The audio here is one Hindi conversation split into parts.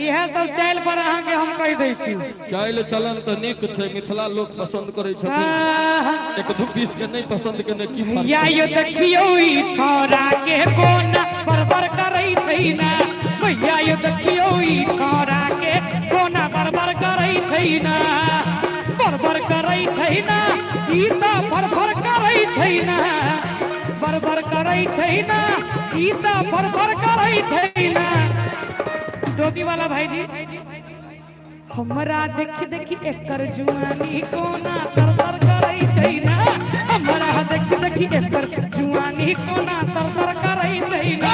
यह सब चाइल पर अहाँ के हम कह दै छी। चाइल चलन तो निक छै, मिथिला लोग पसंद करे छथिन। एक दू पीस के नहीं पसंद के की फर्क। या यो देखियो ई छोरा के कोना बरबर करै छै ना। भैया यो देखियो ई छोरा के कोना बरबर करै छै ना। बरबर करै छै ना, ई त बरबर करै छै ना। बरबर करै छै ना, ई त बरबर करै छै ना। टोपी वाला भाईजी हमरा देखी देखी एकर जुआनी कोना तरतर करै छै ना। हमरा देखी देखी एकर जुआनी कोना तरतर करै छै ना।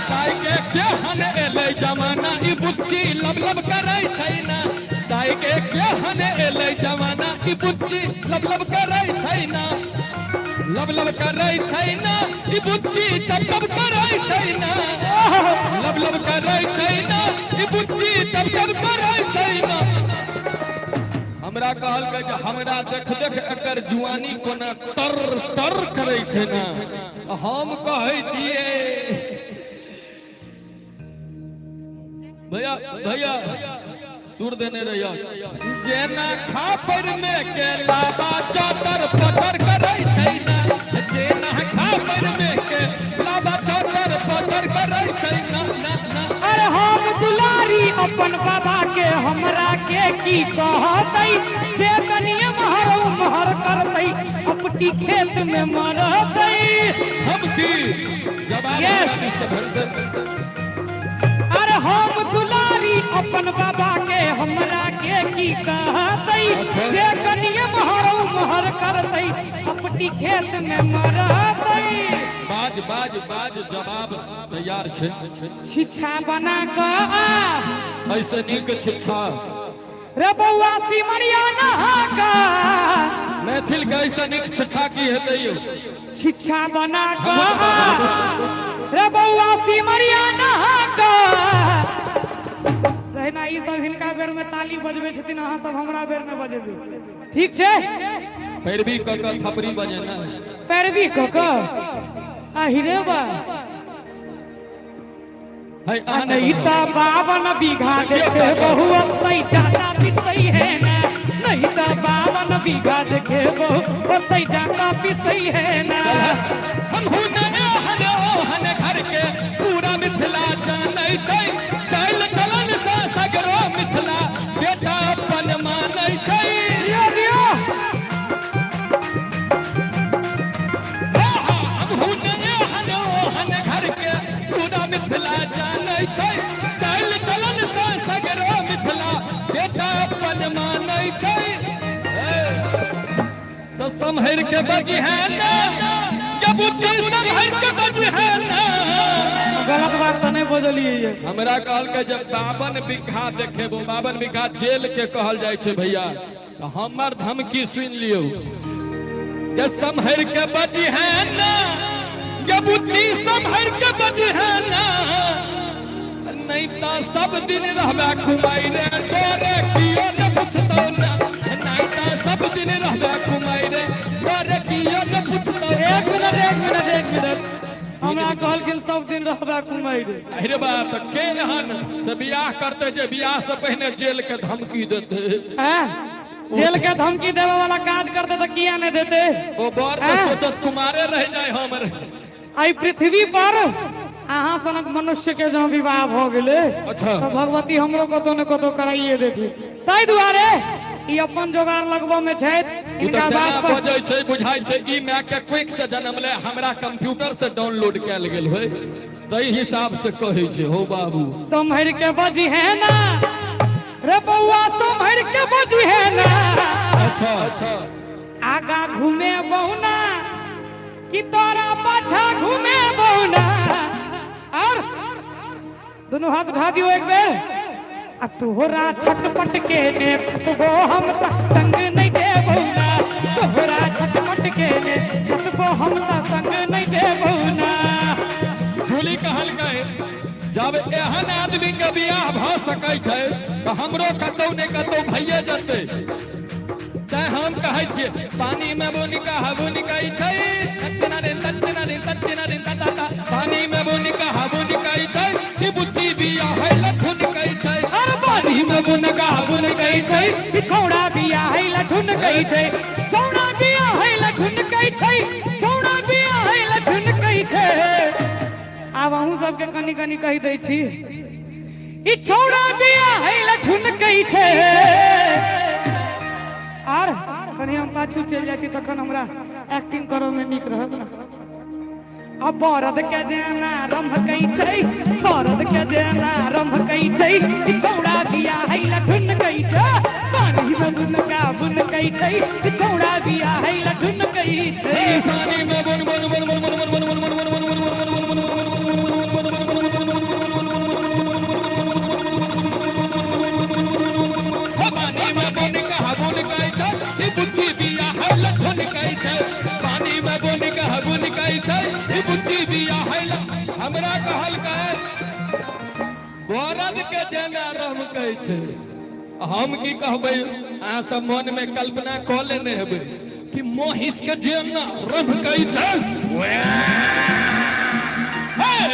ताई के केहन एलै जमाना ई बुच्ची लब लब करै छै ना। ताई के केहन एलै जमाना ई बुच्ची लब लब करै छै ना। लब लब करै छै ना ई बुच्ची तब तब करै छै ना। लब लब करै छै ना ई बुच्ची तब तब करै छै ना। हमरा कहल के जे हमरा देख देख एकर जुआनी कोना तर तर करै छै ना। हम कहै छियै भैया भैया सुर देने रहिया। जेना खापर में के लाबा चादर पतर करै छै ना। जेना खापर में के लाबा चादर पतर करै छै ना। अरे हम दुलारी अपन बाबा के हमरा के की कहतै। जे कनिया महरौ महर करतै अपटी खेत में मरतै। हम की जवाब अरे हम दुलारी अपन बाबा के हमरा के की कहतै। जे कनिया महरौ महर करतै अपटी खेत में मरतै। बाज बाज बाज जवाब तैयार छै। छिछा बना क ऐसे नीक छिछा रे बौआ सिमरिया नहा का। मैथिल के ऐसे नीक छिछा की हेतै यौ। छिछा बना क रे बौआ सिमरिया नहा का। रहना ई सब हिनका बेर में ताली बजबै छथिन, अहाँ सब हमरा बेर में बजेबै, ठीक छै। पैरवी क क थपरी बजेना। पैरवी क क आहिरे बा है नहीं तो 52 बीघा देखे बहु तई ज्यादा पिसई है ना। नहीं तो 52 बीघा देखे बहु तई ज्यादा पिसई है ना। हम हुनने हने ओहन घर के पूरा मिथिला जानै छै। चल चलन सा सगरो मिथिला बेटा अपन मानै छै। दियो दियो हम हुनने हने ओहन घर के पूरा मिथिला जानै छै। चल चलन सा सगरो मिथिला बेटा अपन मानै छै। तो संभर के बगी है ना, जब बुच्ची संभर के बगी है ना। गलत बात तो नहीं बोलिए ये। हमरा कहल के जब 52 बीघा देखेबो 52 बीघा जेल के कहल जाय छै भैया। तो हमर धमकी सुन लियो जे संभर के बगी है ना, जब बुच्ची संभर के बगी है ना। नहीं तो सब दिन रहबा घुमाई रे तोरे कियो न पूछतो ना। नहीं तो सब दिन रहबा घुमाई रे तोरे कियो न पूछतो। एक मिनट हमरा कहलखिन सब दिन रहबा कुमाई रे। अरे बाप के एहन से बियाह करते जे बियाह से पहले जेल के धमकी देते। जेल के धमकी देवे वाला काज करते तो किया नहीं देते। ओ बर तो सोचत कुमारे रह जाए हमर। आई पृथ्वी पर अहाँ सनक मनुष्य के जब विवाह भ गेले अच्छा तो भगवती हमरो कतो न कतो कराइए देती। ताई दुआरे ई अपन जोगार लगबो में छै। इनका बात पर बजै छै बुझाई छै ई मै के क्विक से जन्मले हमरा कंप्यूटर से डाउनलोड कैल गेल होय। तई हिसाब से कहै छै हो बाबू संभर के बजी है ना रे बौआ संभर के बजी है ना। अच्छा अच्छा आगा घूमे बहुना कि तोरा पाछा घूमे बहुना। और दोनों हाथ उठा दियो एक बेर। आ तोहरा छटपट के ने वो हम संग नहीं दे बहुना। तोहरा छटपट के ने वो हम संग नहीं दे बहुना। झूली कहल गए जब एहन आदमी के बियाह भ सकै छै तो हमरो कतौ ने कतौ भइए जते। तै हम कहै छियै पानी में बोनिका हबुनिकाई छै। पानी में बोनिका हबुनिकाई छै। ई बुच्ची बियाह है लखुनिकाई छै। बुन का बुन कई छै छौड़ा बिया है लठुन कई छै छौड़ा बिया है लठुन कई छै छौड़ा बिया है लठुन कई छै आब अहूँ सबके कनी कनी कहि दै छी ई छौड़ा बिया है लठुन कई छै आर कनी हम पाछू चल जाइ छी तखन हमरा एक्टिंग करऽ में नीक रहत अब बरद के जेना रंभ कई छै बरद के जेना रंभ कई छै छौड़ा बिया है लठुन कई छै पानी में बुन का बुन कई छै छौड़ा बिया है लठुन कई छै पानी में बुन बुन बुन बुन बुन बुन बुन बुन बुन बुन हमरा कहल बरद के जेना रंभ कहै छै हम की कहबै अहाँ सब मन में कल्पना कऽ लेने हेबै कि मोहिश के जेना रंभ कहै छै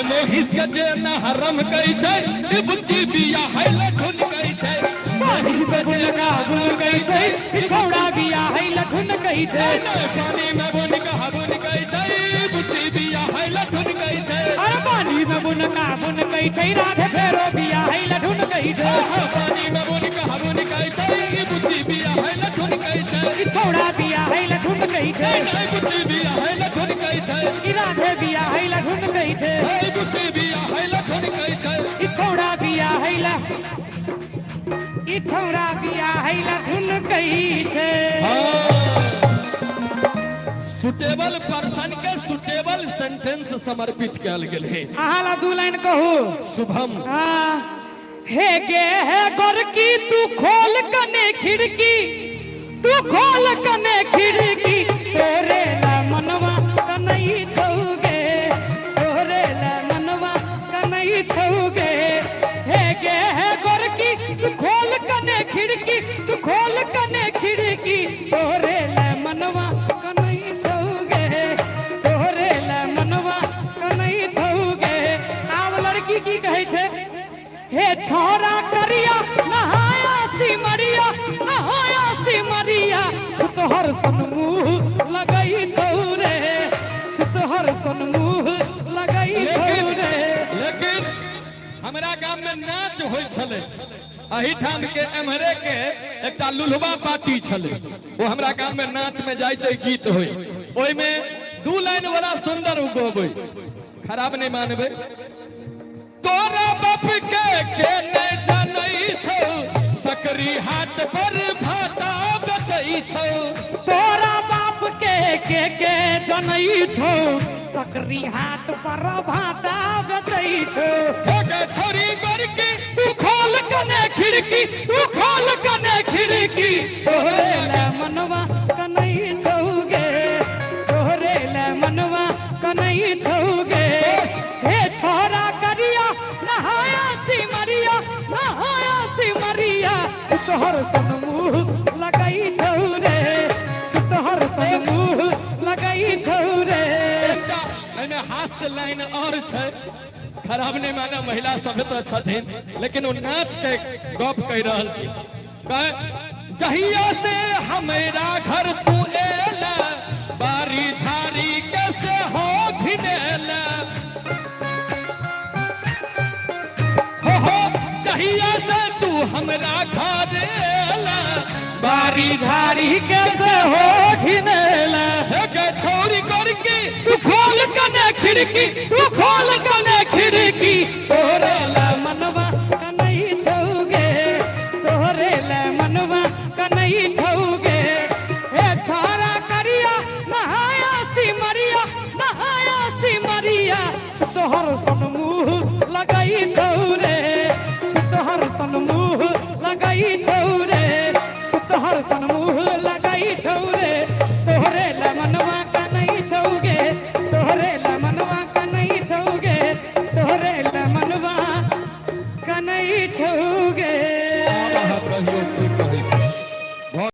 मोहिश के जेना रंभ कहै छै ई बुच्ची बिया है लठुन कहै छै पानी में बुन का बुन कई छै छौड़ा बिया है लठुन कई छै पानी में बुन का बुन कहै छै बुच्ची बिया है लठुन कहै छै अरे पानी में बुन का बुन कई छै राधे फेरो बिया है लठुन कई छै पानी में बुन का बुन कहै छै बुच्ची बिया है लठुन कहै छै छौड़ा बिया है लठुन कई छै बुच्ची बिया है लठुन कहै छै राधे बिया है लठुन कई छै बुच्ची बिया है लठुन कहै छै छौड़ा बिया है छौड़ा बिया है लठुन कई छै सुटेबल पर्सन के सुटेबल सेंटेंस समर्पित कयल गेल है अहाँ ला दू लाइन कहू शुभम हे गे है गोरकी तू खोल कने खिड़की तू खोल कने खिड़की तोरे ला मनवा कनई छौगे तोरे ला मनवा कनई छौगे हे गे है गोरकी तू खोल कने खिड़की तू खोल कने खिड़की तोरे ला मनवा कनई छौगे तोरे ला मनवा कनई छौगे आब लड़की की कहै छै हे छोरा करिया नहाया सिमरिया नहाया सिमरिया छुतहर सन मुँह लगई छौरे छुतहर सन मुँह लगई छौरे लेकिन हमरा गांव में नाच होय छले अहिठाम के एम्हरे के एकटा लुलबा पार्टी छले वो हमरा गांव में नाच में जाइते गीत होय ओय में दू लाइन वाला सुंदर उगोबै खराब नहीं मानबे तोरा बाप के नहीं जानई छौ सकरी हाट पर भाता बेचई छौ तोरा बाप के जनई छौ सकरी हाट पर भाता बेचई छौ के छोरी गोरकी तू खोल कने खिड़की तू खोल कने खिड़की तोरे ला मनवा कनई छौगे तोरे ला मनवा कनई छौगे हे छोरा करिया नहाया सिमरिया छुतहर सन मुँह लगई छौरे छुतहर सन मुँह लगई छौरे एने हास्य लाइन और छै खराब नहीं माने महिला सब तो छथिन लेकिन वो नाच के गप कह रहल छी जहिया से हमेरा घर तू एला बारी झारी कैसे हो घिनेला हो जहिया से तू हमरा घर एला बारी झारी कैसे हो घिनेला के छोरी करके तू खोल कने खिड़की तू खोल कने खिड़की तोरे ला मनवा कनई छौगे तोरे ला मनवा कनई छौगे हे छोरा करिया नहाया सिमरिया तोहर सन मुँह लगई छौरे तोहर सन मुँह लगई छौ